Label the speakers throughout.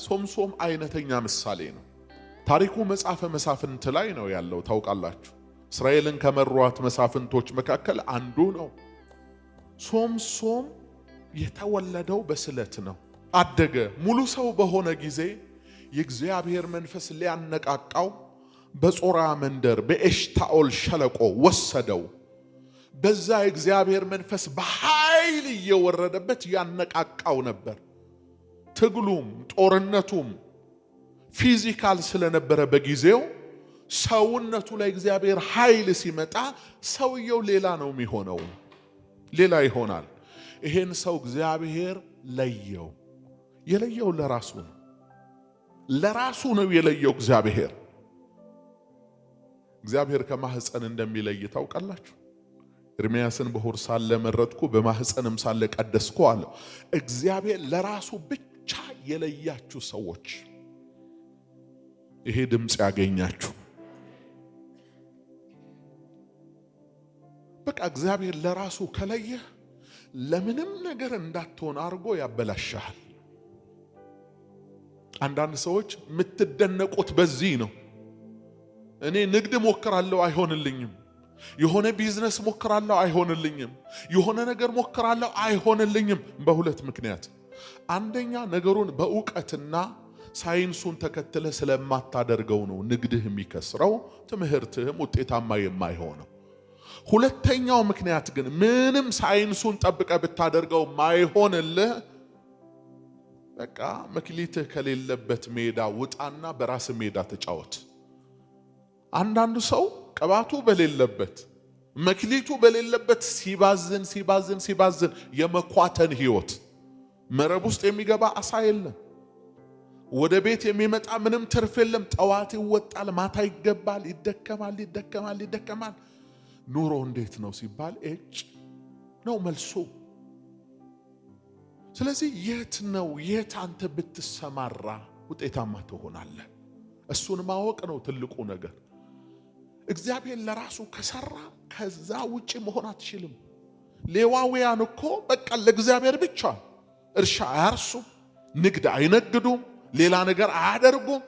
Speaker 1: ሶምሶም አይነተኛ ምሳሌ ነው። ታሪኩ መጽሐፈ መሳፍንት ላይ ነው ያለው ታውቃላችሁ። እስራኤልን ከመሯት መሳፍንቶች መካከል አንዱ ነው። ሶምሶም የተወለደው በስለት ነው። አደገ። ሙሉ ሰው በሆነ ጊዜ የእግዚአብሔር መንፈስ ሊያነቃቃው በጾራ መንደር በኤሽታኦል ሸለቆ ወሰደው። በዛ የእግዚአብሔር መንፈስ በኃይል እየወረደበት ያነቃቃው ነበር። ትግሉም ጦርነቱም ፊዚካል ስለነበረ በጊዜው ሰውነቱ ላይ እግዚአብሔር ኃይል ሲመጣ ሰውየው ሌላ ነው የሚሆነው፣ ሌላ ይሆናል። ይሄን ሰው እግዚአብሔር ለየው። የለየው ለራሱ ነው፣ ለራሱ ነው የለየው። እግዚአብሔር ከማህፀን እንደሚለይ ታውቃላችሁ። ኤርምያስን በሆር ሳለ መረጥኩ በማህፀንም ሳለ ቀደስኩ አለ። እግዚአብሔር ለራሱ ብቻ የለያችሁ ሰዎች ይሄ ድምጽ ያገኛችሁ። በቃ እግዚአብሔር ለራሱ ከለየ ለምንም ነገር እንዳትሆን አድርጎ ያበላሻል። አንዳንድ ሰዎች የምትደነቁት በዚህ ነው። እኔ ንግድ ሞክራለሁ አይሆንልኝም፣ የሆነ ቢዝነስ ሞክራለሁ አይሆንልኝም፣ የሆነ ነገር ሞክራለሁ አይሆንልኝም። በሁለት ምክንያት፣ አንደኛ ነገሩን በእውቀትና ሳይንሱን ተከትለ ስለማታደርገው ነው ንግድህ የሚከስረው፣ ትምህርትህም ውጤታማ የማይሆነው። ሁለተኛው ምክንያት ግን ምንም ሳይንሱን ጠብቀ ብታደርገው ማይሆንልህ፣ በቃ መክሊትህ ከሌለበት ሜዳ ውጣና በራስ ሜዳ ተጫወት። አንዳንዱ ሰው ቅባቱ በሌለበት መክሊቱ በሌለበት ሲባዝን የመኳተን ህይወት፣ መረብ ውስጥ የሚገባ አሳ የለም፣ ወደ ቤት የሚመጣ ምንም ትርፍ የለም። ጠዋት ይወጣል፣ ማታ ይገባል፣ ይደከማል። ኑሮ እንዴት ነው ሲባል እጭ ነው መልሱ። ስለዚህ የት አንተ ብትሰማራ ውጤታማ ትሆናለህ? እሱን ማወቅ ነው ትልቁ ነገር። እግዚአብሔር ለራሱ ከሰራ ከዛ ውጪ መሆን አትችልም። ሌዋውያን እኮ በቃ ለእግዚአብሔር ብቻ እርሻ አያርሱ፣ ንግድ አይነግዱም፣ ሌላ ነገር አያደርጉም።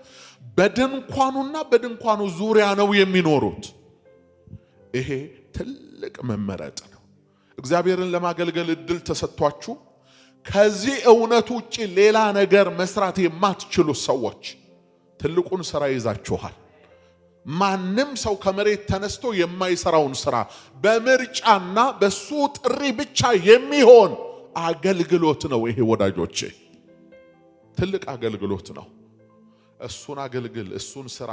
Speaker 1: በድንኳኑና በድንኳኑ ዙሪያ ነው የሚኖሩት። ይሄ ትልቅ መመረጥ ነው። እግዚአብሔርን ለማገልገል እድል ተሰጥቷችሁ ከዚህ እውነት ውጪ ሌላ ነገር መስራት የማትችሉ ሰዎች ትልቁን ስራ ይዛችኋል። ማንም ሰው ከመሬት ተነስቶ የማይሰራውን ስራ በምርጫና በሱ ጥሪ ብቻ የሚሆን አገልግሎት ነው። ይሄ ወዳጆቼ ትልቅ አገልግሎት ነው። እሱን አገልግል፣ እሱን ስራ።